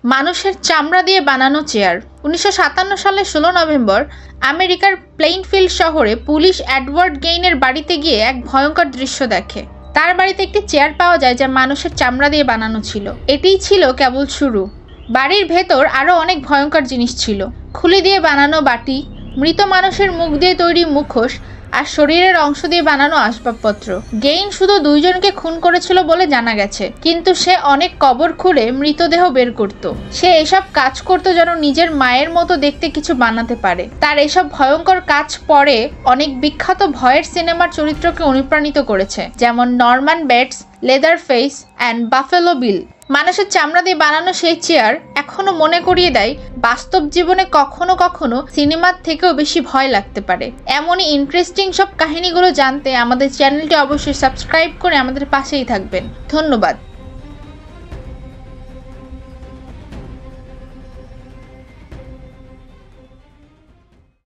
মানুষের চামড়া দিয়ে বানানো চেয়ার। 1957 সালের 16 নভেম্বর আমেরিকার প্লেইনফিল্ড শহরে পুলিশ এডওয়ার্ড গেইনের বাড়িতে গিয়ে এক ভয়ঙ্কর দৃশ্য দেখে। তার বাড়িতে একটি চেয়ার পাওয়া যায় যা মানুষের চামড়া দিয়ে বানানো ছিল। এটিই ছিল কেবল শুরু। বাড়ির ভেতর আরও অনেক ভয়ঙ্কর জিনিস ছিল। খুলি দিয়ে বানানো বাটি, মৃত মানুষের মুখ দিয়ে তৈরি মুখোশ আর শরীরের অংশ দিয়ে বানানো আসবাবপত্র। গেইন শুধু 2 জনকে খুন করেছিল বলে জানা গেছে, কিন্তু সে অনেক কবর খুঁড়ে মৃতদেহ বের করত। সে এসব কাজ করত যেন নিজের মায়ের মতো দেখতে কিছু বানাতে পারে। তার এসব ভয়ঙ্কর কাজ পরে অনেক বিখ্যাত ভয়ের সিনেমার চরিত্রকে অনুপ্রাণিত করেছে, যেমন নরম্যান বেটস, লেদারফেস অ্যান্ড বাফেলো বিল। মানুষের চামড়া দিয়ে বানানো সেই চেয়ার এখনো মনে করিয়ে দেয় বাস্তব জীবনে কখনো কখনো সিনেমার থেকেও বেশি ভয় লাগতে পারে। এমনই ইন্টারেস্টিং সব কাহিনীগুলো জানতে আমাদের চ্যানেলটি অবশ্যই সাবস্ক্রাইব করে আমাদের পাশেই থাকবেন। ধন্যবাদ।